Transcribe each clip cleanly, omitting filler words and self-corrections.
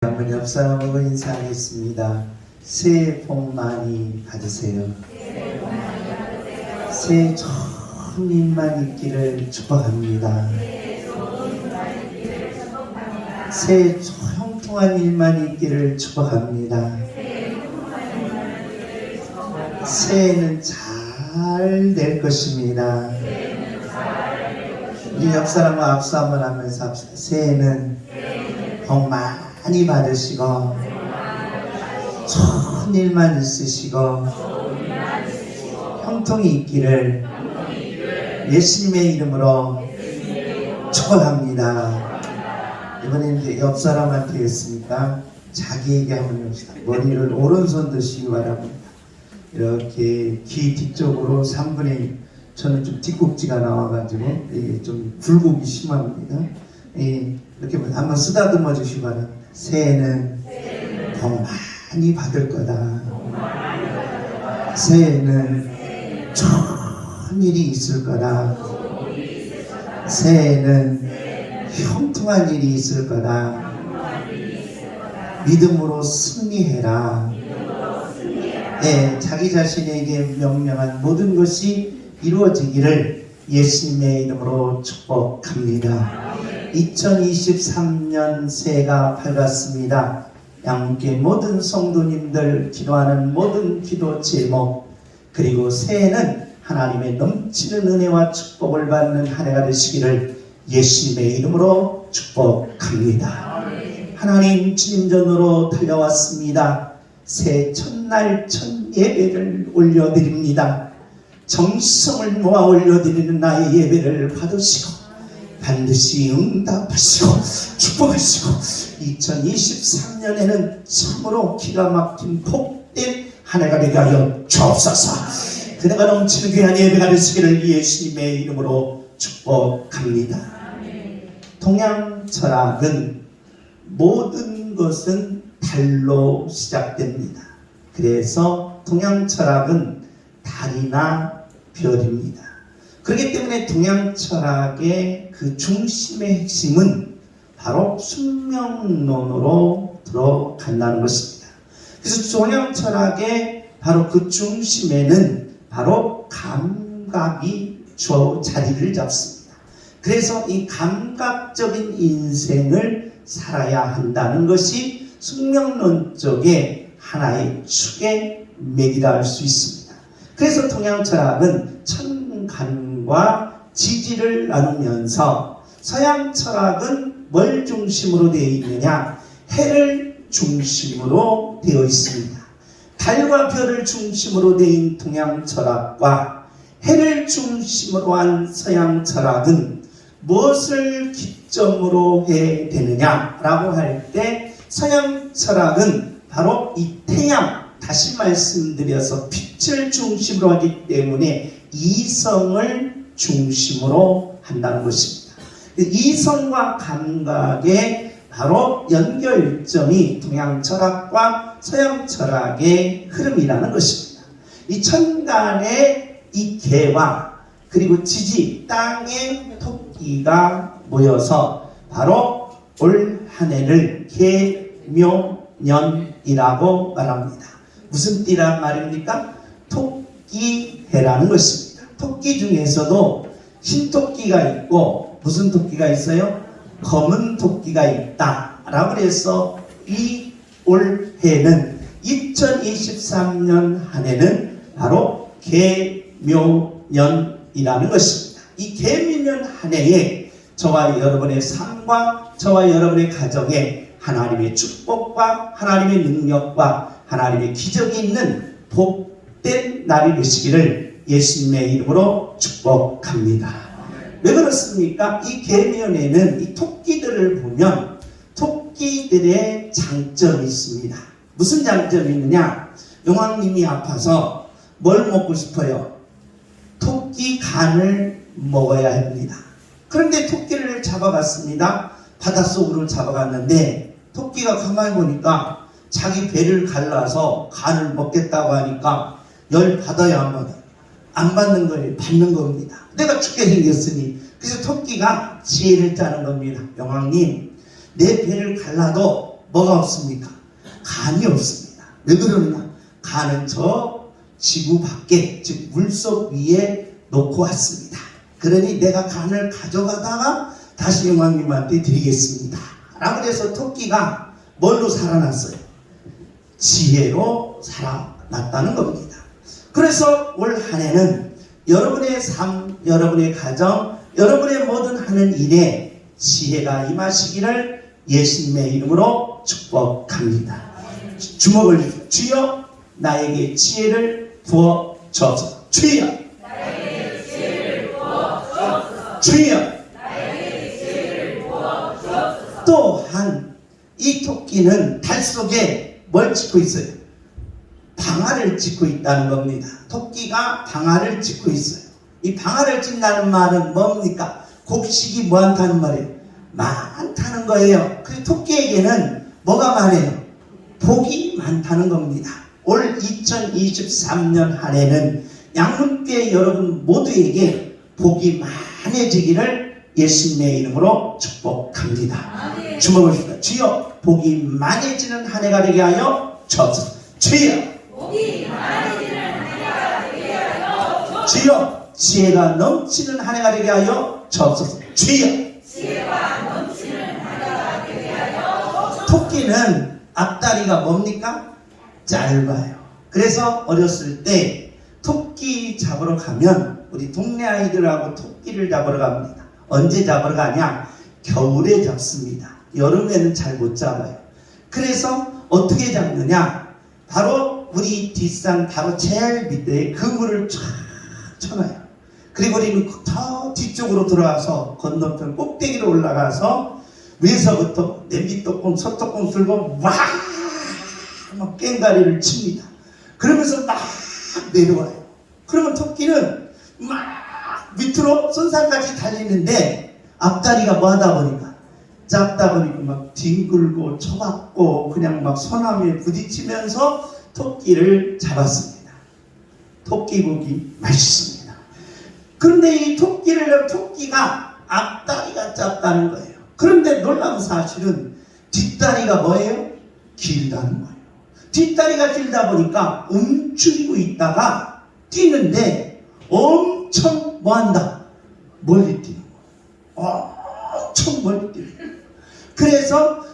한번 옆 사람하고 인사하겠습니다. 새해 복 많이 받으세요. 새해 좋은 일만 있기를 축복합니다. 새해 형통한 일만 있기를 축복합니다. 새해는 잘 될 것입니다. 우리 옆 사람과 악수 한번 하면서 합시다. 새해는 복 많이 받으시고 좋은 일만 있으시고 형통이 있기를 예수님의 이름으로 축복합니다. 이번에는 이제 옆 사람한테 했으니까 자기에게 한번 해봅시다. 머리를 오른손 드시기 바랍니다. 이렇게 귀 뒤쪽으로 3분의 1. 저는 좀 뒷꼭지가 나와가지고 이게 좀 굴곡이 심합니다. 이렇게 한번 쓰다듬어 주시기 바랍니다. 새해는 복 많이 받을 거다. 새해는 좋은 일이 있을 거다. 새해는 형통한 일이 있을 거다. 믿음으로 승리해라. 네, 자기 자신에게 명령한 모든 것이 이루어지기를 예수님의 이름으로 축복합니다. 2023년 새해가 밝았습니다. 양께 모든 성도님들 기도하는 모든 기도 제목, 그리고 새해는 하나님의 넘치는 은혜와 축복을 받는 한 해가 되시기를 예수님의 이름으로 축복합니다. 하나님, 주님 전으로 달려왔습니다. 새해 첫날 첫 예배를 올려드립니다. 정성을 모아 올려드리는 나의 예배를 받으시고 반드시 응답하시고 축복하시고 2023년에는 참으로 기가 막힌 복된 한 해가 되게 하여 주옵소서. 그대가 넘치는 귀한 예배가 되시기를 예수님의 이름으로 축복합니다. 동양 철학은 모든 것은 달로 시작됩니다. 그래서 동양 철학은 달이나 별입니다. 그렇기 때문에 동양 철학의 그 중심의 핵심은 바로 숙명론으로 들어간다는 것입니다. 그래서 동양 철학의 바로 그 중심에는 바로 감각이 자리를 잡습니다. 그래서 이 감각적인 인생을 살아야 한다는 것이 숙명론 쪽의 하나의 축의 맥이라 할 수 있습니다. 그래서 동양 철학은 천간과 지지를 나누면서 서양 철학은 뭘 중심으로 되어 있느냐? 해를 중심으로 되어 있습니다. 달과 별을 중심으로 되어 동양 철학과 해를 중심으로 한 서양 철학은 무엇을 기점으로 해야 되느냐라고 할 때 서양 철학은 바로 이 태양, 다시 말씀드려서 빛을 중심으로 하기 때문에 이성을 중심으로 한다는 것입니다. 이성과 감각의 바로 연결점이 동양 철학과 서양 철학의 흐름이라는 것입니다. 이 천간의 이 개와 그리고 지지, 땅의 토끼가 모여서 바로 올 한 해를 개묘년이라고 말합니다. 무슨 띠란 말입니까? 토끼해라는 것입니다. 토끼 중에서도 흰 토끼가 있고 무슨 토끼가 있어요? 검은 토끼가 있다 라고 해서 이 올해는 2023년 한 해는 바로 개묘년이라는 것입니다. 이 개묘년 한 해에 저와 여러분의 삶과 저와 여러분의 가정에 하나님의 축복과 하나님의 능력과 하나님의 기적이 있는 복된 날이 되시기를 예수님의 이름으로 축복합니다. 왜 그렇습니까? 이 개묘년에는 이 토끼들을 보면 토끼들의 장점이 있습니다. 무슨 장점이 있느냐? 용왕님이 아파서 뭘 먹고 싶어요? 토끼 간을 먹어야 합니다. 그런데 토끼를 잡아갔습니다. 바닷속으로 잡아갔는데 토끼가 가만히 보니까 자기 배를 갈라서 간을 먹겠다고 하니까 열 받아야 안 받아. 안 받는 걸 받는 겁니다. 내가 죽게 생겼으니. 그래서 토끼가 지혜를 짜는 겁니다. 영왕님, 내 배를 갈라도 뭐가 없습니까? 간이 없습니다. 왜 그러느냐? 간은 저 지구 밖에, 즉 물속 위에 놓고 왔습니다. 그러니 내가 간을 가져가다가 다시 용왕님한테 드리겠습니다. 라고 해서 토끼가 뭘로 살아났어요? 지혜로 살아났다는 겁니다. 그래서 올 한 해는 여러분의 삶, 여러분의 가정, 여러분의 모든 하는 일에 지혜가 임하시기를 예수님의 이름으로 축복합니다. 주먹을 주십시오. 주여 나에게 지혜를 부어 주옵소서. 주여 나에게 지혜를 부어 주옵소서. 주여 나에게 지혜를 부어 주옵소서. 또한 이 토끼는 달 속에 뭘 짓고 있어요? 방아를 짓고 있다는 겁니다. 토끼가 방아를 짓고 있어요. 이 방아를 짓는다는 말은 뭡니까? 곡식이 뭐한다는 말이에요? 많다는 거예요. 그래서 토끼에게는 뭐가 많아요? 복이 많다는 겁니다. 올 2023년 한 해는 양문교회 여러분 모두에게 복이 많아지기를 예수님의 이름으로 축복합니다. 주먹을 줍니다. 주여 복이 많아지는 한 해가 되게 하여 주옵소서. 주여 복이 많아지는 한 해가 되게 하여 주옵소서. 주여 지혜가 넘치는 한 해가 되게 하여 주옵소서. 주여 지혜가 넘치는 한 해가 되게 하여 주옵소서. 토끼는 앞다리가 뭡니까? 짧아요. 그래서 어렸을 때 토끼 잡으러 가면 우리 동네 아이들하고 토끼를 잡으러 갑니다. 언제 잡으러 가냐? 겨울에 잡습니다. 여름에는 잘 못 잡아요. 그래서 어떻게 잡느냐? 바로 우리 뒷산 바로 제일 밑에 그물을 쫙 쳐놔요. 그리고 우리는 저 뒤쪽으로 들어와서 건너편 꼭대기로 올라가서 위에서부터 냄비떡공 소떡공 들고 막 깽가리를 칩니다. 그러면서 막 내려와요. 그러면 토끼는 막 밑으로 선산까지 달리는데 앞다리가 뭐 하다 보니까 작다 보니까 막 뒹굴고 쳐박고 그냥 막 소나무에 부딪히면서 토끼를 잡았습니다. 토끼고기 맛있습니다. 그런데 이 토끼가 앞다리가 짧다는 거예요. 그런데 놀라운 사실은 뒷다리가 뭐예요? 길다는 거예요. 뒷다리가 길다 보니까 움츠리고 있다가 뛰는데 엄청 뭐한다? 멀리 뛰는 거예요. 엄청 멀리 뛰는 거예요. 그래서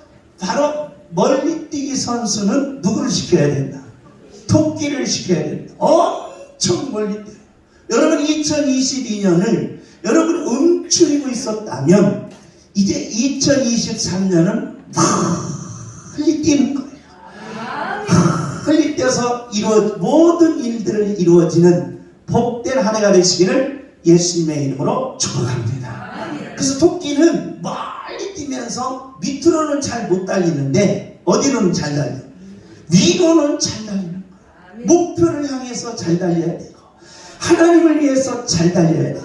바로 멀리 뛰기 선수는 누구를 시켜야 된다? 토끼를 시켜야 된다. 엄청 멀리 뛰어요. 여러분 2022년을 여러분이 움츠리고 있었다면 이제 2023년은 빨리 뛰는 거예요. 빨리 뛰어서 모든 일들을 이루어지는 복된 한 해가 되시기를 예수님의 이름으로 축복합니다. 그래서 토끼는 멀리 뛰면서 밑으로는 잘 못 달리는데 어디로는 잘 달려요? 위로는 잘 달리는 거예요. 목표를 향해서 잘 달려야 되고 하나님을 위해서 잘 달려야 돼요.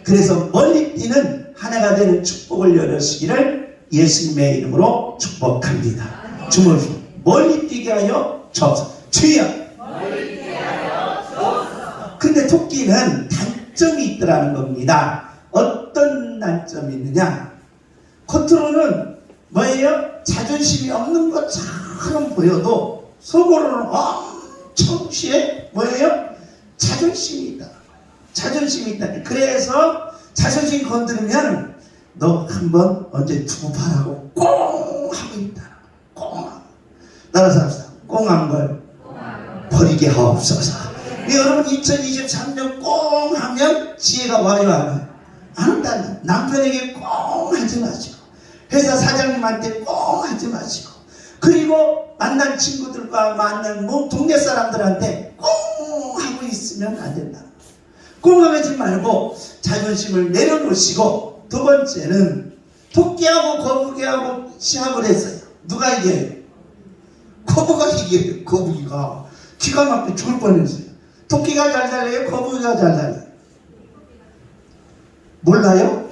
그래서 멀리 뛰는 한 해가 되는 축복을 열으시기를 예수님의 이름으로 축복합니다. 주문 멀리 뛰게 하여 주옵소서. 주여 멀리 뛰게 하여 주옵소서. 근데 토끼는 단점이 있더라는 겁니다. 어떤 단점이 있느냐? 겉으로는 뭐예요? 자존심이 없는 것처럼 보여도 속으로는 엄청 시에 뭐예요? 자존심이 있다. 자존심이 있다. 그래서 자존심 건드리면 너 한번 언제 두고 봐라고 꽁 하고 있다. 꽁. 나라서 합시다. 꽁한 걸 버리게 하옵소서. 여러분 2023년 꽁 하면 지혜가 와요 안 와요? 안 온다는. 남편에게 꽁 하지 마시고 회사 사장님한테 꽁 하지 마시고 그리고 만난 친구들과 만난 동네 사람들한테 꽁 하고 있으면 안 된다. 꽁 하지 말고 자존심을 내려놓으시고 두 번째는 토끼하고 거북이하고 시합을 했어요. 누가 이겨요? 거북이가 이겨요. 거북이가 기가 막히게 죽을 뻔했어요. 토끼가 잘 달려요? 거북이가 잘 달려요? 몰라요?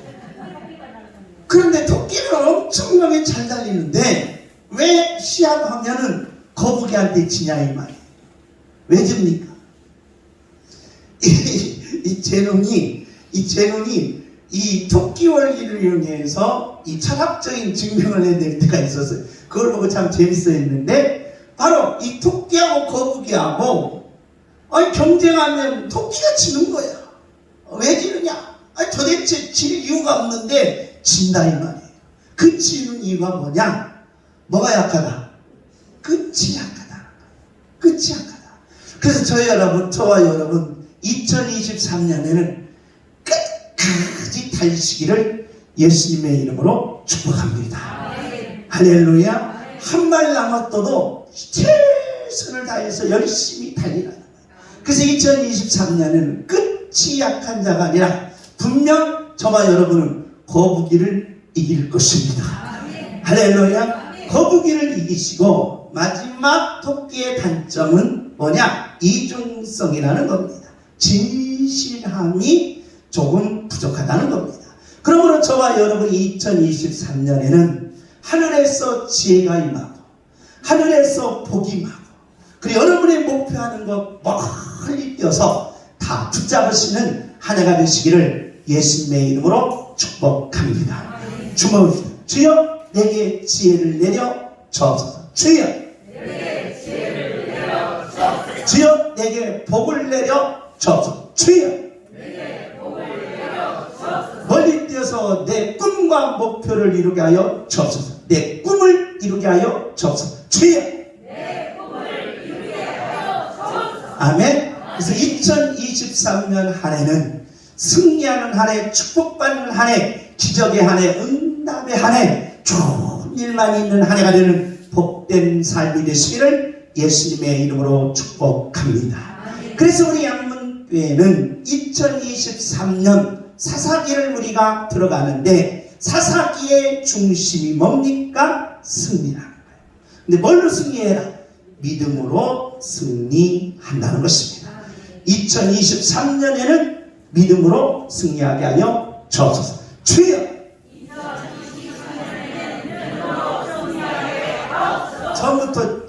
그런데 토끼는 엄청나게 잘 달리는데 왜 시합하면은 거북이한테 지냐 이 말이에요. 왜 집니까? 이 재능이 이 토끼 원리를 이용해서 이 철학적인 증명을 해낼 때가 있었어요. 그걸 보고 참 재밌어 했는데, 바로 이 토끼하고 거북이하고 경쟁하면 토끼가 지는 거야. 왜 지느냐? 도대체 질 이유가 없는데 진다 이 말이에요. 그 지는 이유가 뭐냐? 뭐가 약하다? 끝이 약하다. 끝이 약하다. 그래서 저와 여러분 2023년에는 끝까지 달리시기를 예수님의 이름으로 축복합니다. 할렐루야. 한 발 남았어도 최선을 다해서 열심히 달리라는 거예요. 그래서 2023년에는 끝이 약한 자가 아니라 분명 저와 여러분은 거북이를 이길 것입니다. 할렐루야. 거북이를 이기시고 마지막 토끼의 단점은 뭐냐? 이중성이라는 겁니다. 진실함이 조금 부족하다는 겁니다. 그러므로 저와 여러분이 2023년에는 하늘에서 지혜가 임하고 하늘에서 복이 임하고 그리고 여러분의 목표하는 것 멀리 뛰어서 다 붙잡으시는 한 해가 되시기를 예수님의 이름으로 축복합니다. 주먹을 주여 내게 지혜를 내려 주옵소서. 주여 내게 지혜를 내려 주옵소서. 주여 내게 복을 내려 주옵소서. 주여 내게 복을 내려 주옵소서. 멀리 뛰어서 내 꿈과 목표를 이루게 하여 주옵소서. 내 꿈을 이루게 하여 주옵소서. 주여 내 꿈을 이루게 하여 주옵소서. 아멘. 그래서 2023년 한 해는 승리하는 한 해, 축복받는 한 해, 기적의 한 해, 응답의 한 해, 좋은 일만 있는 한 해가 되는 복된 삶이 되시기를 예수님의 이름으로 축복합니다. 그래서 우리 양문교회는 2023년 사사기를 우리가 들어가는데 사사기의 중심이 뭡니까? 승리라는 거예요. 근데 뭘로 승리해라? 믿음으로 승리한다는 것입니다. 2023년에는 믿음으로 승리하게 하여 주옵소서. 주여! 2023년에는 믿음으로 승리하게 하옵소서. 처음부터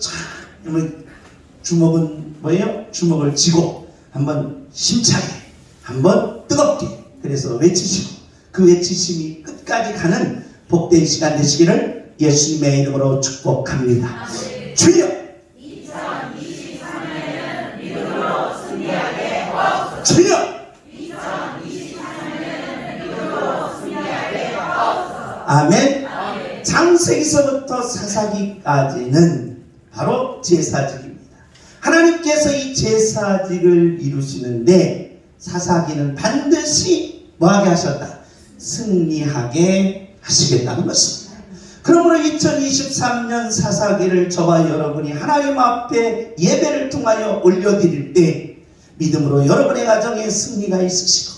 주먹은 뭐예요? 주먹을 쥐고 한번 심차게, 한번 뜨겁게 그래서 외치시고 그 외치심이 끝까지 가는 복된 시간 되시기를 예수님의 이름으로 축복합니다. 주여! 주여! 2023년에는 믿음으로 승리하게 하옵소서. 아멘. 창세기서부터 사사기까지는 바로 제사직입니다. 하나님께서 이 제사직을 이루시는데 사사기는 반드시 뭐하게 하셨다? 승리하게 하시겠다는 것입니다. 그러므로 2023년 사사기를 저와 여러분이 하나님 앞에 예배를 통하여 올려드릴 때 믿음으로 여러분의 가정에 승리가 있으시고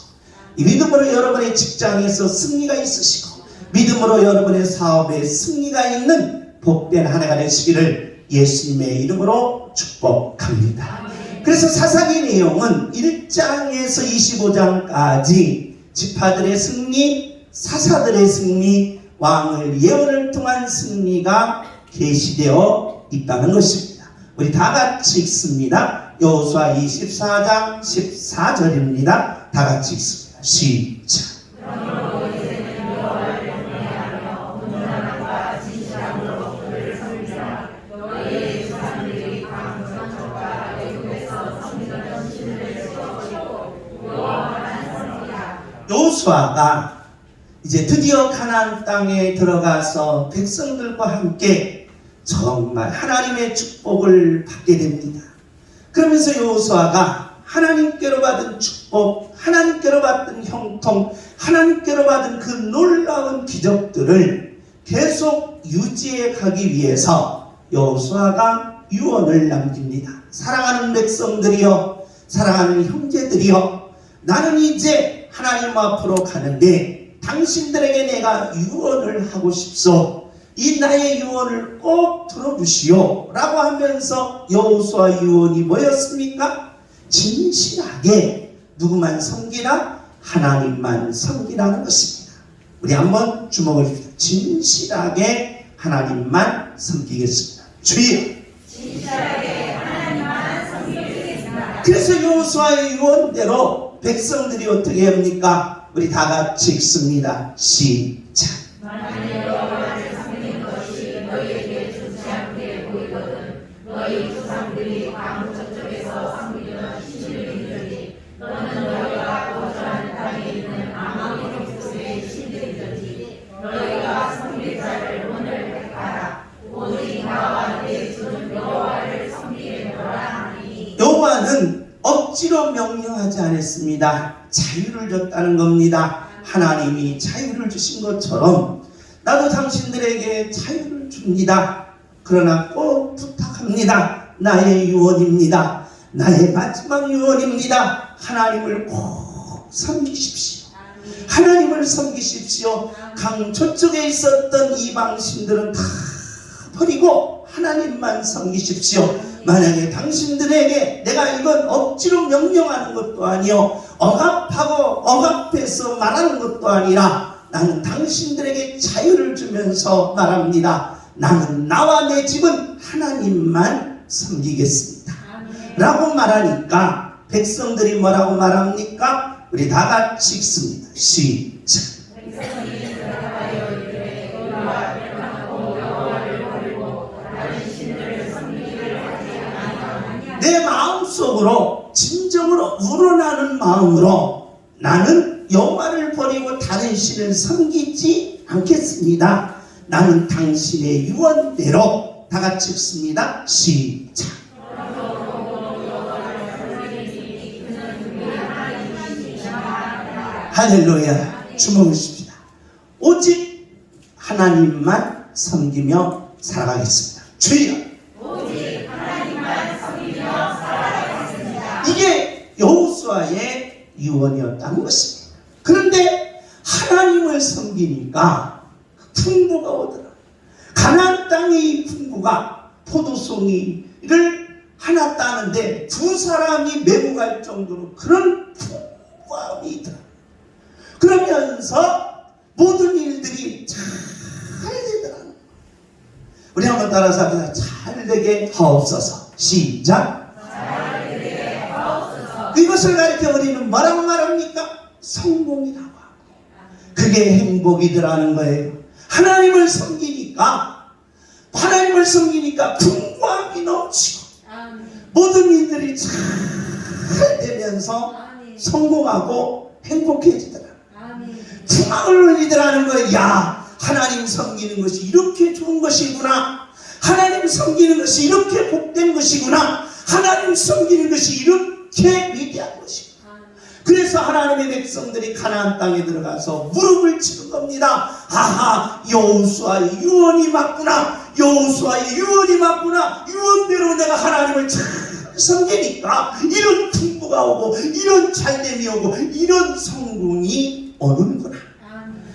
믿음으로 여러분의 직장에서 승리가 있으시고 믿음으로 여러분의 사업에 승리가 있는 복된 한 해가 되시기를 예수님의 이름으로 축복합니다. 그래서 사사기 내용은 1장에서 25장까지 지파들의 승리, 사사들의 승리, 왕을 예언을 통한 승리가 계시되어 있다는 것입니다. 우리 다 같이 읽습니다. 여호수아 24장 14절입니다. 다 같이 읽습니다. 시작. 여호수아가 이제 드디어 가나안 땅에 들어가서 백성들과 함께 정말 하나님의 축복을 받게 됩니다. 그러면서 여호수아가 하나님께로 받은 축복, 하나님께로 받은 형통, 하나님께로 받은 그 놀라운 기적들을 계속 유지해 가기 위해서 여호수아가 유언을 남깁니다. 사랑하는 백성들이여, 사랑하는 형제들이여, 나는 이제 하나님 앞으로 가는데 당신들에게 내가 유언을 하고 싶소. 이 나의 유언을 꼭 들어주시오 라고 하면서 여호수아 유언이 뭐였습니까? 진실하게 누구만 섬기라? 하나님만 섬기라는 것입니다. 우리 한번 주목을 주십시오. 진실하게 하나님만 섬기겠습니다. 주여! 진실하게 하나님만 섬기겠습니다. 그래서 여호수아의 유언대로 백성들이 어떻게 합니까? 우리 다 같이 읽습니다. 시작. 만일 여호와를 섬기는 것이 너희에게 좋지 않게 보이거든 너희 조상들이 아무 저쪽에서 섬기던 신을 믿으니 너는 너희가 거주하는 땅에 있는 아모리 족속의 신들이든지 너희가 섬길 자를 오늘 택하라. 오직 나와 내 주는 여호와를 섬기려라 하니. 여호와는 억지로 명령하지 않았습니다. 자유를 줬다는 겁니다. 하나님이 자유를 주신 것처럼 나도 당신들에게 자유를 줍니다. 그러나 꼭 부탁합니다. 나의 유언입니다. 나의 마지막 유언입니다. 하나님을 꼭 섬기십시오. 하나님을 섬기십시오. 강 저쪽에 있었던 이방신들은 다 버리고 하나님만 섬기십시오. 만약에 당신들에게 내가 이건 억지로 명령하는 것도 아니요 억압하고 억압해서 말하는 것도 아니라 나는 당신들에게 자유를 주면서 말합니다. 나는 나와 내 집은 하나님만 섬기겠습니다. 라고 말하니까 백성들이 뭐라고 말합니까? 우리 다 같이 읽습니다. 시작. 백성이 대답하여 이르되 여호와 떠나고 여호와를 버리고 다른 신들을 섬기기를 하지 아니하느냐. 내 마음속으로 진정으로 우러나는 마음으로 나는 여호와를 버리고 다른 신을 섬기지 않겠습니다. 나는 당신의 유언대로 다 같이 읽습니다. 시작. 할렐루야. 주목을 십시다. 오직 하나님만 섬기며 살아가겠습니다. 주여. 오직 하나님만 섬기며 살아가겠습니다. 이게 여호수아의 유언이었다는 것입니다. 그런데 하나님을 섬기니까 풍부가 오더라. 가나안 땅의 풍부가 포도송이를 하나 따는데 두 사람이 메고 갈 정도로 그런 풍부함이 있더라. 그러면서 모든 일들이 잘 되더라. 우리 한번 따라서 합니다. 잘 되게 하옵소서. 시작. 잘 되게 하옵소서. 이것을 가르쳐 우리는 뭐라고 말합니까? 성공이라고 하고 그게 행복이더라는 거예요. 하나님을 섬기니까 풍부함이 넘치고 모든 일들이 잘 되면서 성공하고 행복해지더라. 풍악을 흘리더라는 거예요. 야, 하나님 섬기는 것이 이렇게 좋은 것이구나. 하나님 섬기는 것이 이렇게 복된 것이구나. 하나님 섬기는 것이 이렇게 위대한 것이구나. 그래서 하나님의 백성들이 가나안 땅에 들어가서 무릎을 치는 겁니다. 아하, 여호수아의 유언이 맞구나. 여호수아의 유언이 맞구나. 유언대로 내가 하나님을 잘 섬기니까 이런 풍부가 오고 이런 잘됨이 오고 이런 성공이 오는구나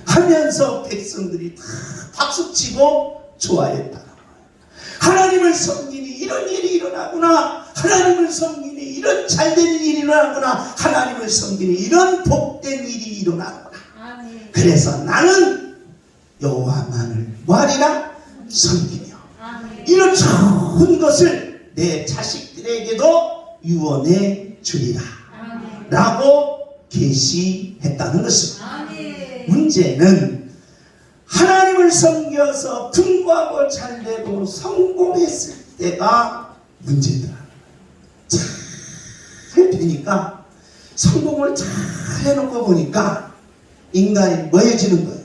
하면서 백성들이 다 박수치고 좋아했다. 하나님을 섬기니 이런 일이 일어나구나. 하나님을 섬기니 이런 잘되는 일이 일어나구나. 하나님을 섬기니 이런 복된 일이 일어나구나. 그래서 나는 여호와만을 뭐하리라? 섬기며 이런 좋은 것을 내 자식들에게도 유언해 주리라 라고 계시했다는 것입니다. 문제는 하나님을 섬겨서 풍부하고 잘되고 성공했을 때가 문제더라. 잘 되니까 성공을 잘 해놓고 보니까 인간이 뭐해지는 거예요?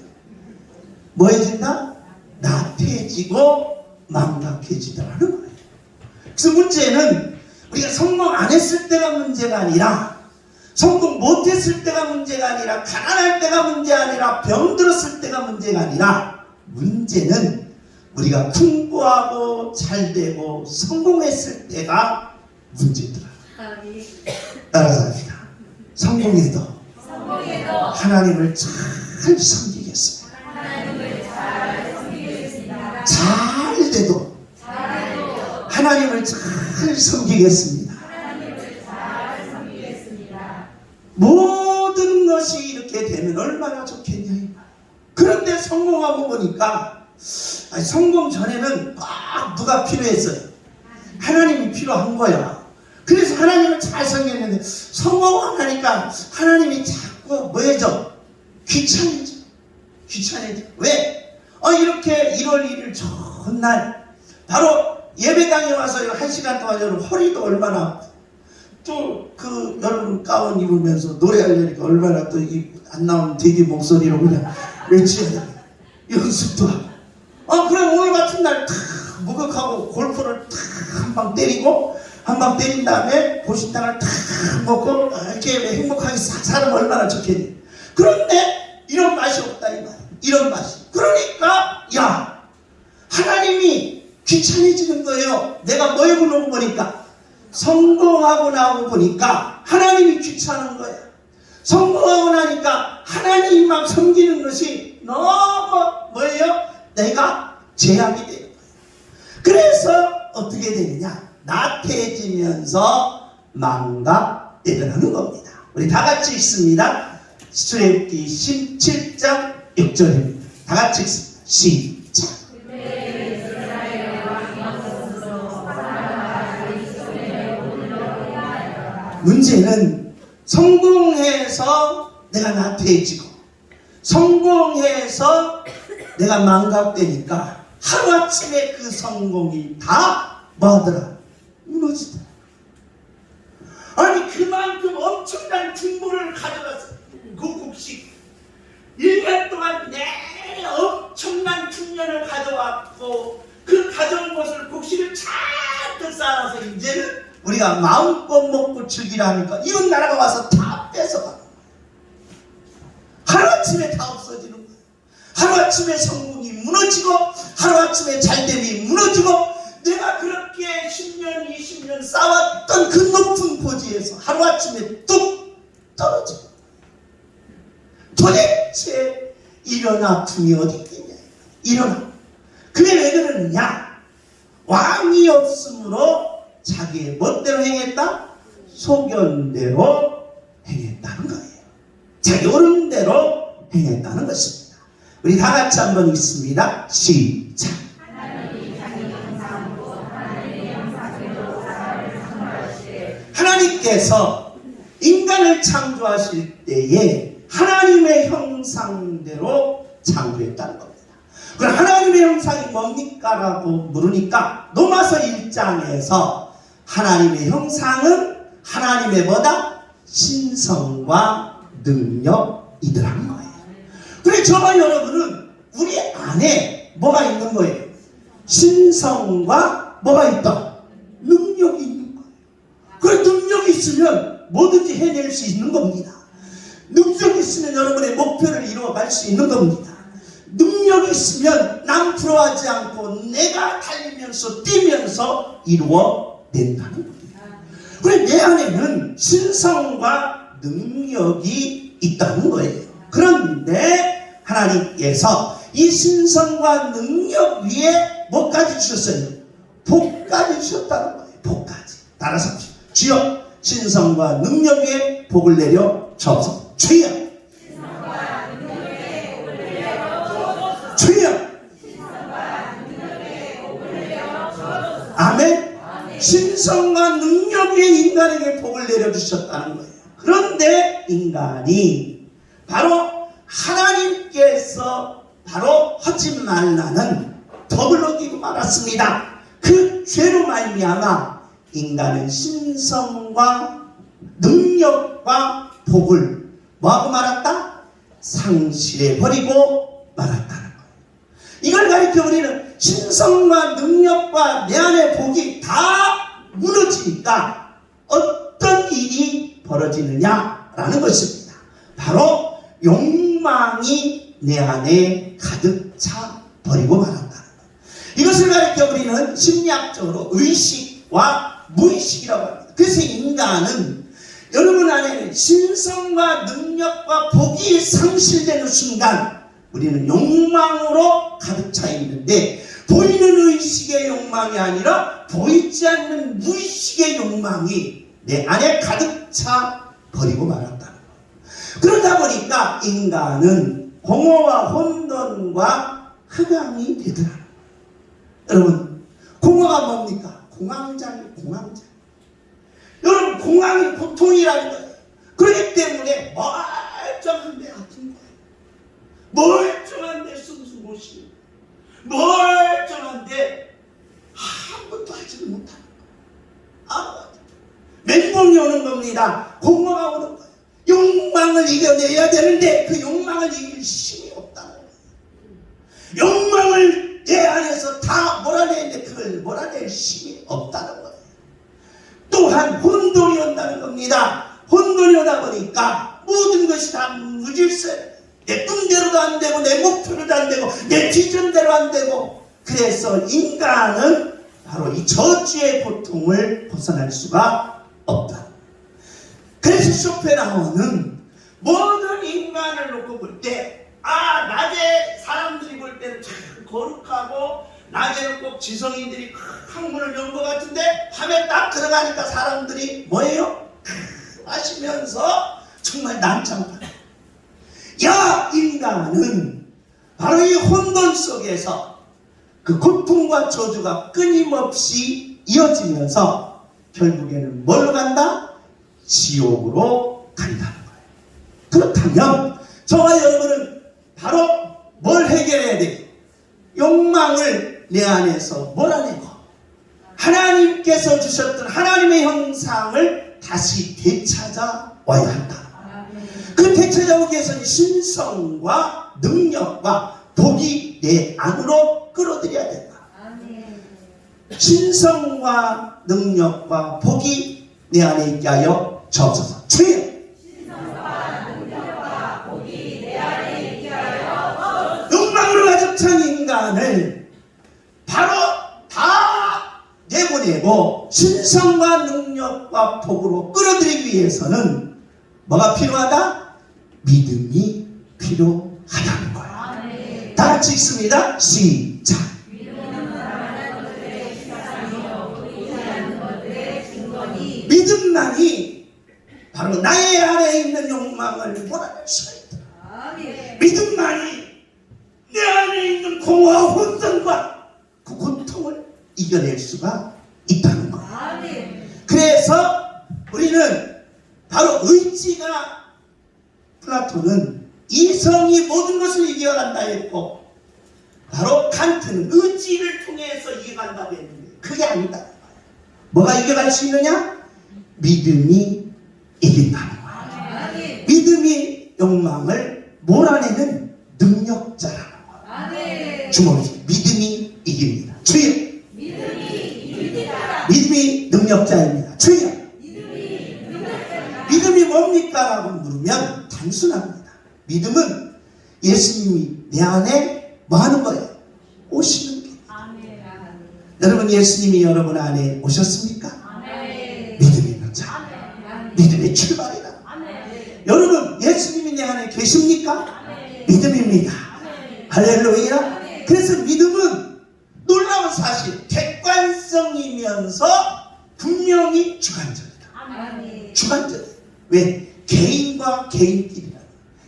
뭐해진다? 나태해지고 망각해지더라는 거예요. 그래서 문제는 우리가 성공 안 했을 때가 문제가 아니라 성공 못했을 때가 문제가 아니라 가난할 때가 문제가 아니라 병들었을 때가 문제가 아니라 문제는 우리가 풍부하고 잘되고 성공했을 때가 문제더라. 따라서 합시다. 성공해도 하나님을 잘 섬기겠습니다. 잘돼도 하나님을 잘 섬기겠습니다. 모든 것이 이렇게 되면 얼마나 좋겠냐 이 말. 그런데 성공하고 보니까 성공 전에는 막 누가 필요했어요? 하나님이 필요한 거야. 그래서 하나님을 잘 섬겼는데 성공 안 하니까 하나님이 자꾸 뭐 해줘? 귀찮아져. 왜? 이렇게 1월 1일 전날 바로 예배당에 와서 1시간 동안 여러분 허리도 얼마나 아프고 또 그 여러분 가운 입으면서 노래하려니까 얼마나 또 안 나오는 돼지 목소리로 그냥 외치야 돼. 연습도 하고. 그럼 오늘 같은 날 탁 목욕하고 골프를 탁 한 방 때리고 한 방 때린 다음에 보신탕을 탁 먹고 이렇게 행복하게 싹 살면 얼마나 좋겠니. 그런데 이런 맛이 없다 이 말. 이런 맛이. 그러니까 야 하나님이 귀찮아지는 거예요. 내가 뭐 해보는 거 보니까 성공하고 나오고 보니까 하나님이 귀찮은 거예요. 성공하고 나니까 하나님만 섬기는 것이 너무 뭐예요? 내가 제약이 돼요. 그래서 어떻게 되느냐? 나태해지면서 망각되더라는 겁니다. 우리 다 같이 읽습니다. 출애굽기 17장 6절입니다. 다 같이 읽습니다. 시작. 문제는 성공해서 내가 나태해지고 성공해서 내가 망각되니까 하루아침에 그 성공이 다 뭐하더라? 무너지더라. 아니 그만큼 엄청난 중보를 가져갔어. 그 곡식 1년 동안 내내 엄청난 충년을 가져왔고 그 가져온 것을 곡식을 잔뜩 쌓아서 이제는 우리가 마음껏 먹고 즐기라 하니까 이런 나라가 와서 다 뺏어가는 거예요. 하루아침에 다 없어지는 거예요. 하루아침에 성공이 무너지고 하루아침에 잘됨이 무너지고 내가 그렇게 10년 20년 쌓았던 그 높은 고지에서 하루아침에 뚝 떨어지고 도대체 이런 아픔이 어디 있겠냐. 일어나. 그게 왜 그러느냐. 왕이 없으므로 자기의 멋대로 행했다? 소견대로 행했다는 거예요. 자기 옳은 대로 행했다는 것입니다. 우리 다 같이 한번 읽습니다. 시작. 하나님께서 인간을 창조하실 때에 하나님의 형상대로 창조했다는 겁니다. 그럼 하나님의 형상이 뭡니까? 라고 물으니까 로마서 1장에서 하나님의 형상은 하나님의 뭐다? 신성과 능력이더라는 거예요. 그래 저와 여러분은 우리 안에 뭐가 있는 거예요? 신성과 뭐가 있다? 능력이 있는 거예요. 그래 능력이 있으면 뭐든지 해낼 수 있는 겁니다. 능력이 있으면 여러분의 목표를 이루어갈 수 있는 겁니다. 능력이 있으면 남 부러워하지 않고 내가 달리면서 뛰면서 이루어낸다는 겁니다. 그래 내 안에는 신성과 능력이 있다는 거예요. 그런데 하나님께서 이 신성과 능력 위에 뭐까지 주셨어요? 복까지 주셨다는 거예요. 복까지. 따라서 주여 신성과 능력 위에 복을 내려 주옵소서. 주여 주여 아멘. 신성과 능력 위에 인간에게 복을 내려주셨다는 거예요. 그런데 인간이 바로 하나님께서 바로 하지 말라는 법을 어기고 말았습니다. 그 죄로 말미암아 인간은 신성과 능력과 복을 뭐하고 말았다? 상실해버리고 말았다는 거예요. 이걸 가리켜 우리는 신성과 능력과 내 안의 복이 다 무너지니까 어떤 일이 벌어지느냐라는 것입니다. 바로 욕망이 내 안에 가득 차 버리고 말한다는 거예요. 이것을 가리켜 우리는 심리학적으로 의식과 무의식이라고 합니다. 그래서 인간은 여러분 안에는 신성과 능력과 복이 상실되는 순간 우리는 욕망으로 가득 차 있는데 보이는 의식의 욕망이 아니라 보이지 않는 무의식의 욕망이 내 안에 가득 차 버리고 말았다는 거예요. 그러다 보니까 인간은 공허와 혼돈과 흑암이 되더라. 여러분 공허가 뭡니까? 공황장애. 여러분 공황이 보통이라는 거예요. 그렇기 때문에 멀쩡한데 아픈 거예요. 멀쩡한데 숨숨못쉬는 멀쩡한데 아무것도 하지를 못하는 거예요. 멘붕이 오는 겁니다. 공허가 오는 거예요. 욕망을 이겨내야 되는데 그 욕망을 이길 힘이 없다는 거예요. 욕망을 내 안에서 다 몰아내는데 그걸 몰아낼 힘이 없다는 거예요. 또한 혼돈이 온다는 겁니다. 혼돈이 오다 보니까 모든 것이 다 무질서해요. 내 꿈대로도 안 되고 내 목표로도 안 되고 내 비전대로 안 되고, 그래서 인간은 바로 이 저주의 고통을 벗어날 수가 없다. 그래서 쇼펜하우어는 모든 인간을 놓고 볼 때 낮에 사람들이 볼 때는 참 거룩하고 낮에는 꼭 지성인들이 학문을 연 것 같은데 밤에 딱 들어가니까 사람들이 뭐예요? 하시면서 정말 난장판. 야, 인간은 바로 이 혼돈 속에서 그 고통과 저주가 끊임없이 이어지면서 결국에는 뭘로 간다? 지옥으로 간다는 거예요. 그렇다면 저와 여러분은 바로 뭘 해결해야 돼요? 욕망을 내 안에서 몰아내고 하나님께서 주셨던 하나님의 형상을 다시 되찾아와야 한다. 그 되찾아오기 위해서는 신성과 능력과 복이 내 안으로 끌어들여야 된다. 신성과 능력과 복이 내 안에 있게 하여 주옵소서. 주여! 욕망으로 가득 찬 인간을 바로 다 내보내고 신성과 능력과 복으로 끌어들이기 위해서는 뭐가 필요하다? 믿음이 필요하다는 거예요. 다 같이 읽습니다. 시작. 믿음만이 바로 나의 안에 있는 욕망을 몰아낼 수가 있다. 믿음만이 내 안에 있는 공허와 혼돈과 그 고통을 이겨낼 수가 있다는 거예요. 그래서 우리는 바로 의지가, 플라톤은 이성이 모든 것을 이겨간다 했고 바로 칸트는 의지를 통해서 이겨간다고 했는데 그게 아니다. 뭐가 이겨갈 수 있느냐? 믿음이 이긴다는 거예요. 믿음이 욕망을 몰아내는 능력자라는 거예요. 주목하세요. 믿음이 이깁니다. 주여. 믿음이 능력자입니다. 주여. 믿음이 뭡니까? 라고 물으면 단순합니다. 믿음은 예수님이 내 안에 뭐 하는 거예요? 오시는 게. 여러분, 예수님이 여러분 안에 오셨습니까? 믿음이 있는 자. 믿음의 출발이다. 여러분, 예수님이 내 안에 계십니까? 믿음입니다. 할렐루야. 그래서 믿음은 놀라운 사실, 객관성이면서 분명히 주관적이다. 주관적이다. 왜? 개인과 개인끼리다.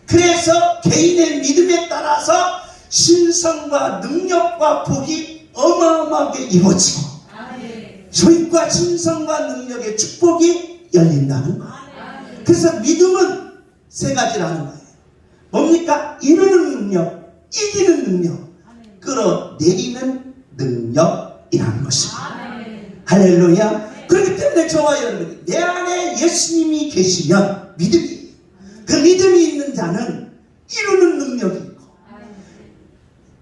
그래서 개인의 믿음에 따라서 신성과 능력과 복이 어마어마하게 이루어지고 주익과 신성과 능력의 축복이 열린다는 거예요. 그래서 믿음은 세 가지라는 거예요. 뭡니까? 이루는 능력, 이기는 능력, 끌어내리는 능력이라는 것입니다. 할렐루야. 그렇기 때문에 저와 여러분이 내 안에 예수님이 계시면 믿음이, 그 믿음이 있는 자는 이루는 능력이 있고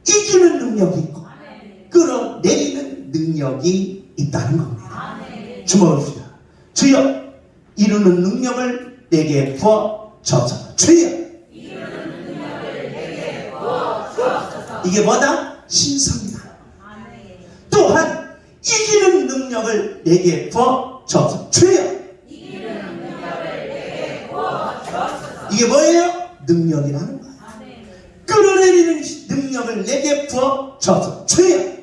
이기는 능력이 있고 끌어내리는 능력이 있다는 겁니다. 주목합시다. 주여, 이루는 능력을 내게 부어 주옵소서. 주여, 이게 뭐다? 신성이다. 또한 이기는 능력을 내게 부어 주옵소서. 주여, 이게 뭐예요? 능력이라는 거예요. 끌어내리는 능력을 내게 부어 주옵소서. 주여,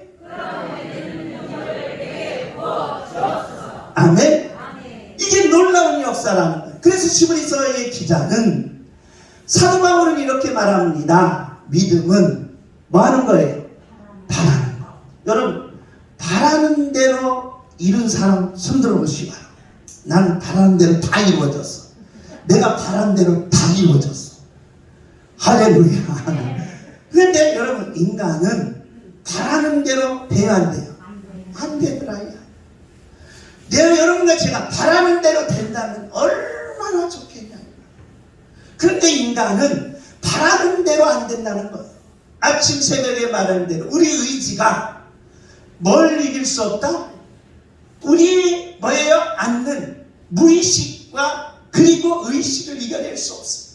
아멘. 이게 놀라운 역사라는 거예요. 그래서 히브리서의 기자는 사도 바울은 이렇게 말합니다. 믿음은 뭐 하는 거예요? 바라는 거. 여러분, 바라는 대로 이룬 사람 손들어 보시기 바랍니다. 나는 바라는 대로 다 이루어졌어. 내가 바라는 대로 다 이루어졌어. 할렐루야. 그런데 여러분, 인간은 바라는 대로 돼야 안 돼요? 안 되더라요. 내가 여러분과 제가 바라는 대로 된다면 얼마나 좋겠냐. 그런데 인간은 바라는 대로 안 된다는 거예요. 아침 새벽에 말하는 대로 우리 의지가 뭘 이길 수 없다? 우리 뭐예요? 않는 무의식과 그리고 의식을 이겨낼 수 없어요.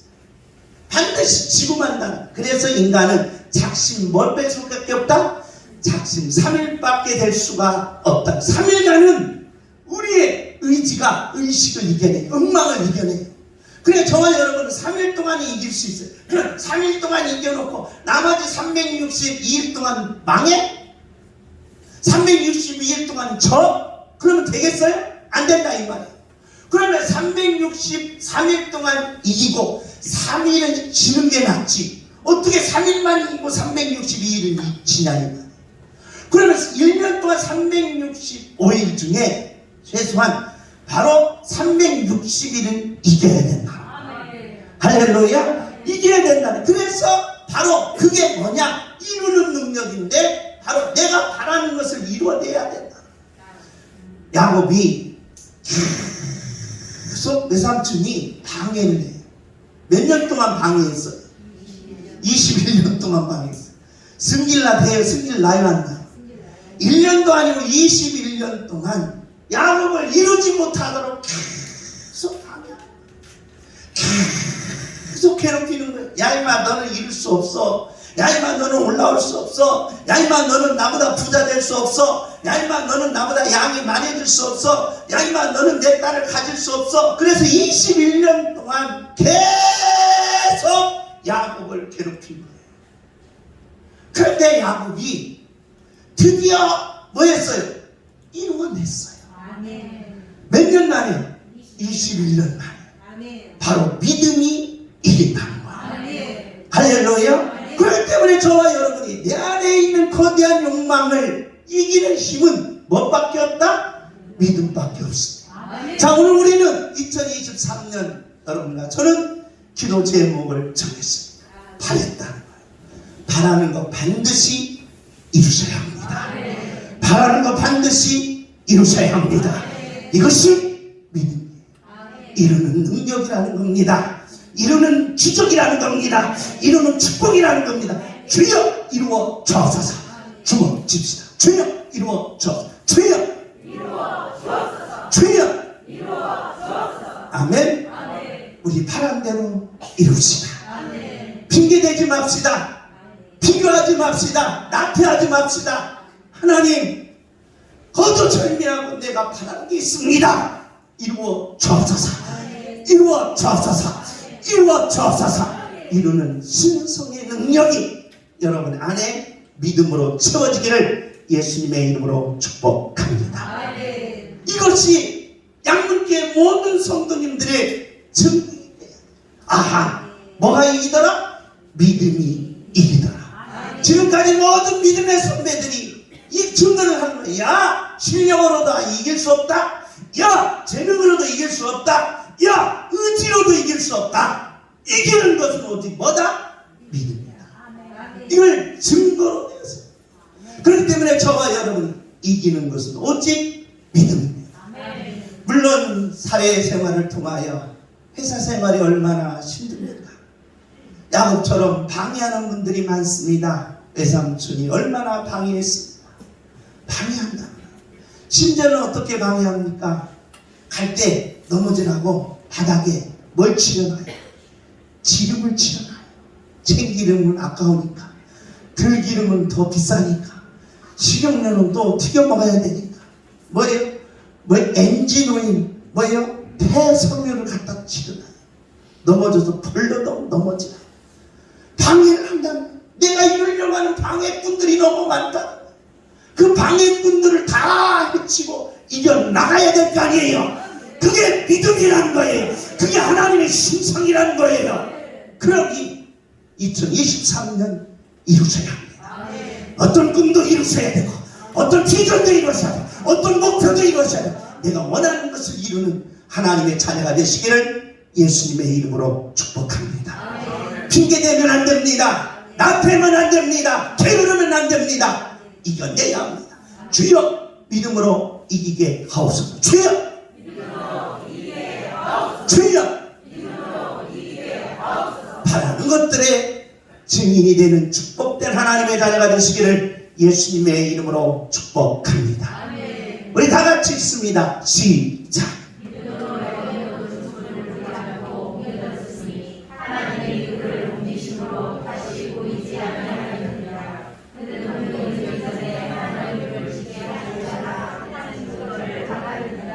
반드시 지고 만다. 그래서 인간은 작심 뭘 뺄 수밖에 없다? 작심 3일밖에 될 수가 없다. 3일간은 우리의 의지가 의식을 이겨내, 엉망을 이겨내. 그래, 저와 여러분은 3일 동안 이길 수 있어요. 그럼 3일 동안 이겨놓고 나머지 362일 동안 망해? 362일 동안 져? 그러면 되겠어요? 안 된다 이 말이에요. 그러면 363일 동안 이기고 3일은 지는 게 낫지. 어떻게 3일만 이기고 362일은 지냐 이 말이에요. 그러면 1년 동안 365일 중에 최소한 바로 360일은 이겨야 된다. 할렐루야. 이겨야 된다. 그래서 바로 그게 뭐냐? 이루는 능력인데 바로 내가 바라는 것을 이루어내야 된다. 야곱이 계속 외삼촌이 방해를 해요. 몇 년 동안 방해했어요? 21년 동안 방해했어요. 승질나 돼요? 승질 나요? 안 나요? 1년도 아니고 21년 동안 야곱을 이루지 못하도록 계속 방해하고 계속 괴롭히는 거예요. 야 임마 너는 이룰 수 없어. 야 임마 너는 올라올 수 없어. 야 임마 너는 나보다 부자 될 수 없어. 야 임마 너는 나보다 양이 많아질 수 없어. 야 임마 너는 내 딸을 가질 수 없어. 그래서 21년 동안 계속 야곱을 괴롭힌 거예요. 그런데 야곱이 드디어 뭐 했어요? 이루어냈어요. 몇 년 만에? 21년 만에. 바로 믿음이 이긴다는 거예요. 할렐루야. 그렇기 때문에 저와 여러분이 내 안에 있는 거대한 욕망을 이기는 힘은 뭐밖에 없다? 믿음밖에 없습니다. 자, 오늘 우리는 2023년 여러분과 저는 기도 제목을 정했습니다. 바랬다는 거예요. 바라는 거 반드시 이루셔야 합니다. 바라는 거 반드시 이루셔야 합니다. 이것이 믿음이에요. 이루는 능력이라는 겁니다. 이루는 기적이라는 겁니다. 이루는 축복이라는 겁니다. 주여 이루어 주옵소서. 주먹 칩시다. 주여 이루어 주옵소서. 주여 이루어 주옵소서. 주여 이루어 주옵소서. 아멘. 우리 바란 대로 이루시다. 핑계대지 맙시다. 비교하지 맙시다. 나태하지 맙시다. 하나님 거두절미하고 내가 바라는 게 있습니다. 이루어 주옵소서. 이루어 주옵소서. 이루어 주옵소서. 이루는 신성의 능력이 여러분 안에 믿음으로 채워지기를 예수님의 이름으로 축복합니다. 이것이 양문교의 모든 성도님들의 증거인데, 아하, 뭐가 이기더라? 믿음이 이기더라. 지금까지 모든 믿음의 선배들이 이 증거를 하는 거야. 야, 실력으로도 이길 수 없다. 야, 재능으로도 이길 수 없다. 야, 의지로도 이길 수 없다. 이기는 것은 오직 뭐다? 믿음이다. 이걸 증거로 내었어요. 그렇기 때문에 저와 여러분이 이기는 것은 오직 믿음입니다. 물론 사회생활을 통하여 회사 생활이 얼마나 힘듭니까? 야곱처럼 방해하는 분들이 많습니다. 외삼촌이 얼마나 방해했습니까? 방해한다. 심지어는 어떻게 방해합니까? 갈 때 넘어지라고 바닥에 뭘 치려나요? 기름을 치려나요? 참기름은 아까우니까, 들기름은 더 비싸니까, 식용유는 또 튀겨 먹어야 되니까, 뭐예요? 엔진오일, 뭐예요? 폐섬유를 갖다 치려나요? 넘어져서 벌러도 넘어지라. 방해를 한다는, 내가 이루려고 하는 방해꾼들이 너무 많다. 그 방해꾼들을 다 해치고 이겨나가야 될 거 아니에요. 그게 믿음이라는 거예요. 그게 하나님의 신성이라는 거예요. 그러기 2023년 이루셔야 합니다. 어떤 꿈도 이루셔야 되고, 어떤 비전도 이루셔야 되고, 어떤 목표도 이루셔야 되고, 내가 원하는 것을 이루는 하나님의 자녀가 되시기를 예수님의 이름으로 축복합니다. 핑계대면 안 됩니다. 나태하면 안 됩니다. 게으르면 안 됩니다. 이겨내야 합니다. 주여 믿음으로 이기게 하옵소서. 주여 주여 바라는 것들의 증인이 되는 축복된 하나님의 자녀가 되시기를 예수님의 이름으로 축복합니다. 우리 다 같이 읽습니다. 시작.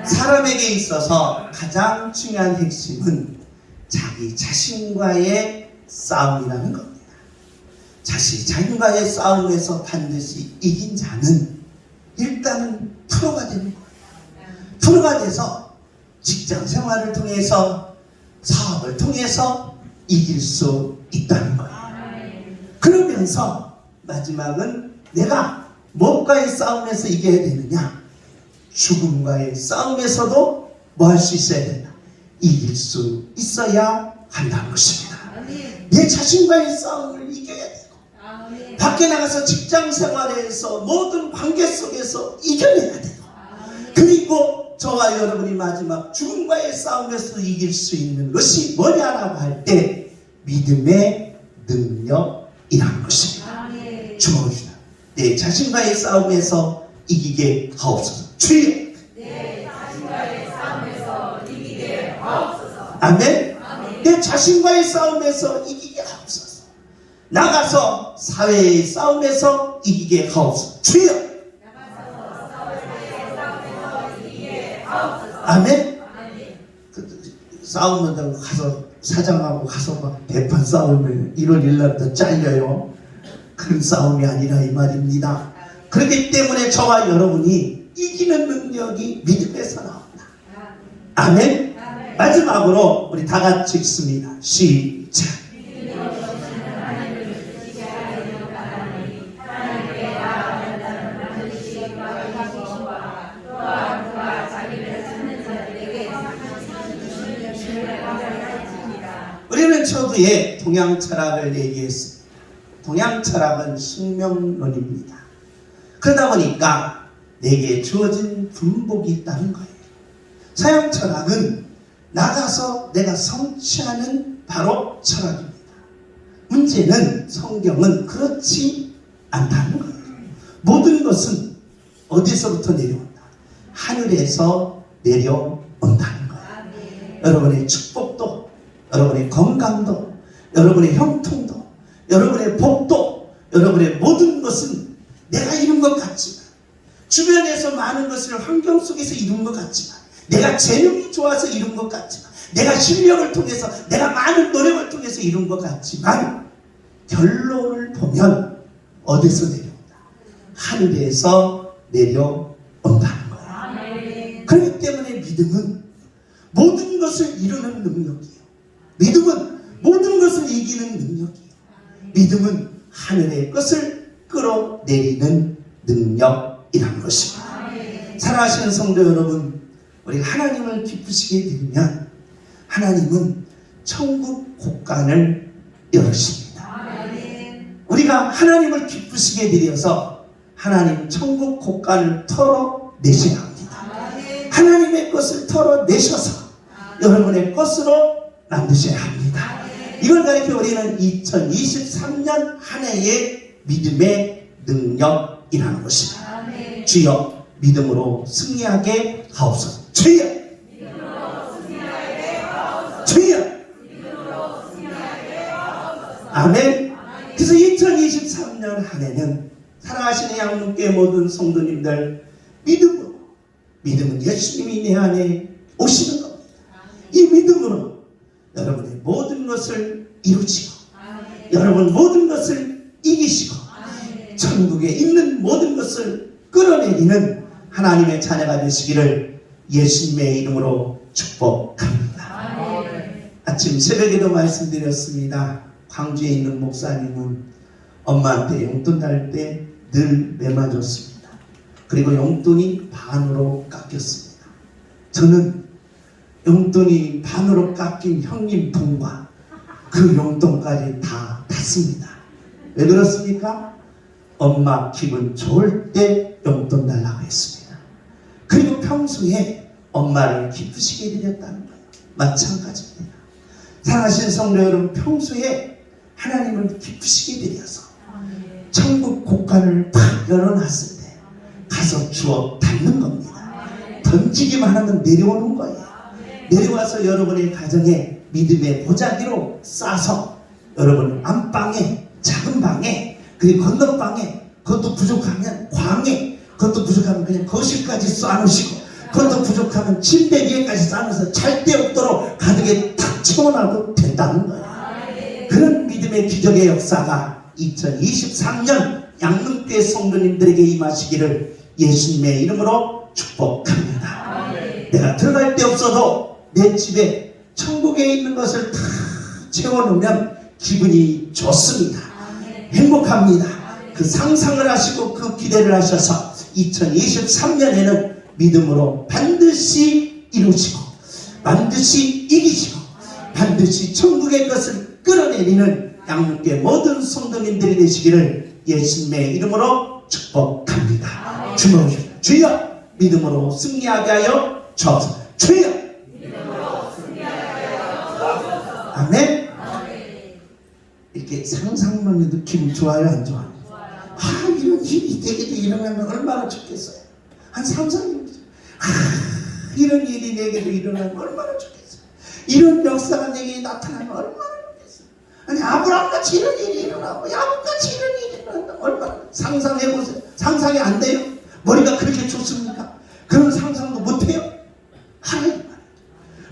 사람에게 있어서 가장 중요한 핵심은 자기 자신과의 싸움이라는 겁니다. 자신과의 싸움에서 반드시 이긴 자는 일단은 프로가 되는 거예요. 프로가 돼서 직장 생활을 통해서 사업을 통해서 이길 수 있다는 거예요. 그러면서 마지막은 내가 무엇과의 싸움에서 이겨야 되느냐? 죽음과의 싸움에서도 뭐 할 수 있어야 된다? 이길 수 있어야 한다는 것입니다. 내 자신과의 싸움을 이겨야 되고 밖에 나가서 직장 생활에서 모든 관계 속에서 이겨내야 되고 그리고 저와 여러분이 마지막 죽음과의 싸움에서 이길 수 있는 것이 뭐냐라고 할 때 믿음의 능력이라는 것입니다. 주목합시다. 내 자신과의 싸움에서 이기게 하옵소서. 주여 내 자신과의 싸움에서 이기게 하옵소서. 아멘. 내 자신과의 싸움에서 이기게 하옵소서. 나가서 사회의 싸움에서 이기게 하옵소서. 주여 아멘. 싸우면 가서 사장하고 가서 막 대판 싸우면 1월 1일부터 잘려요. 그런 싸움이 아니라 이 말입니다. 그렇기 때문에 저와 여러분이 이기는 능력이 믿음에서 나옵니다. 아멘. 마지막으로 우리 다 같이 읽습니다. 시작. 우리는 초두에 동양 철학을 얘기했습니다. 동양 철학은 숙명론입니다. 그러다 보니까 내게 주어진 분복이 있다는 거예요. 서양 철학은 나가서 내가 성취하는 바로 철학입니다. 문제는 성경은 그렇지 않다는 거예요. 모든 것은 어디서부터 내려온다? 하늘에서 내려온다는 거예요. 여러분의 축복도, 여러분의 건강도, 여러분의 형통도, 여러분의 복도, 여러분의 모든 것은 내가 이룬 것 같지만, 주변에서 많은 것을 환경 속에서 이룬 것 같지만, 내가 재능이 좋아서 이룬 것 같지만, 내가 실력을 통해서, 내가 많은 노력을 통해서 이룬 것 같지만, 결론을 보면 어디서 내려온다? 하늘에서 내려온다는 거예요. 그렇기 때문에 믿음은 모든 것을 이루는 능력이에요. 믿음은 모든 것을 이기는 능력이에요. 믿음은 하늘의 것을 끌어내리는 능력이라는 것입니다. 사랑하시는 성도 여러분, 우리 하나님을 기쁘시게 드리면 하나님은 천국 곳간을 열으십니다. 우리가 하나님을 기쁘시게 드려서 하나님 천국 곳간을 털어내셔야 합니다. 하나님의 것을 털어내셔서 여러분의 것으로 만드셔야 합니다. 이걸 가리켜 우리는 2023년 한 해의 믿음의 능력이라는 것입니다. 주여 믿음으로 승리하게 하옵소서. 주여 주여 아멘. 그래서 2023년 한 해는 사랑하시는 양문교회 모든 성도님들 믿음은 예수님이 내 안에 오시는 겁니다. 이 믿음으로 여러분의 모든 것을 이루시고 여러분 모든 것을 이기시고 천국에 있는 모든 것을 끌어내리는 하나님의 자녀가 되시기를 예수님의 이름으로 축복합니다. 아침 새벽에도 말씀드렸습니다. 광주에 있는 목사님은 엄마한테 용돈 날 때 늘 매맞았습니다. 그리고 용돈이 반으로 깎였습니다. 저는 용돈이 반으로 깎인 형님 돈과 그 용돈까지 다 탔습니다. 왜 그렇습니까? 엄마 기분 좋을 때 용돈 달라고 했습니다. 그리고 평소에 엄마를 기쁘시게 드렸다는 거예요. 마찬가지입니다. 사랑하신 성도 여러분, 평소에 하나님을 기쁘시게 드려서 천국 곳간을 팍 열어놨을 때 가서 주워 담는 겁니다. 던지기만 하면 내려오는 거예요. 내려와서 여러분의 가정에 믿음의 보자기로 싸서 여러분 안방에, 작은 방에, 그리고 건너방에, 그것도 부족하면 광에, 그것도 부족하면 그냥 거실까지 쌓아놓으시고, 그것도 부족하면 침대 위에까지 쌓아놓아서 잘 데 없도록 가득에 탁 채워놔도 된다는 거예요. 그런 믿음의 기적의 역사가 2023년 양릉교회 성도님들에게 임하시기를 예수님의 이름으로 축복합니다. 내가 들어갈 데 없어도 내 집에 천국에 있는 것을 다 채워놓으면 기분이 좋습니다. 행복합니다. 그 상상을 하시고 그 기대를 하셔서 2023년에는 믿음으로 반드시 이루시고 반드시 이기시고 반드시 천국의 것을 끌어내리는 양육계 모든 성도님들이 되시기를 예수님의 이름으로 축복합니다. 주먹이 주여 믿음으로 승리하게 하여 주옵소서. 주여 믿음으로 승리하게 하여 주옵소서. 아멘. 이렇게 상상만 해도 기분 좋아요, 안 좋아요? 아, 이런 일이 내게도 일어나면 얼마나 좋겠어요. 한 상상해보세요. 아, 이런 일이 내게도 일어나면 얼마나 좋겠어요. 이런 역사가 내게 나타나면 얼마나 좋겠어요. 아니, 아브라함같이 이런 일이 일어나고 야곱같이 이런 일이 일어나면 얼마나. 상상해보세요. 상상이 안 돼요? 머리가 그렇게 좋습니까? 그런 상상도 못해요? 하나님.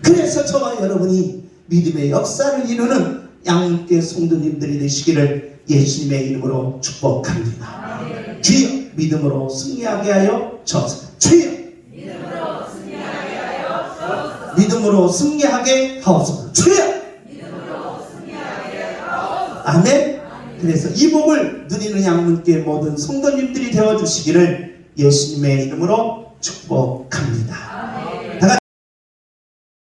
그래서 저와 여러분이 믿음의 역사를 이루는 양육계 성도님들이 되시기를 예수님의 이름으로 축복합니다. 주여 믿음으로 승리하게 하여 주옵소서. 주여 믿음으로 승리하게 하여 주옵소서. 믿음으로 승리하게 하옵소서. 주여 믿음으로 승리하게 하옵소서. 아멘. 그래서 이 복을 누리는 양육계 모든 성도님들이 되어주시기를 예수님의 이름으로 축복합니다.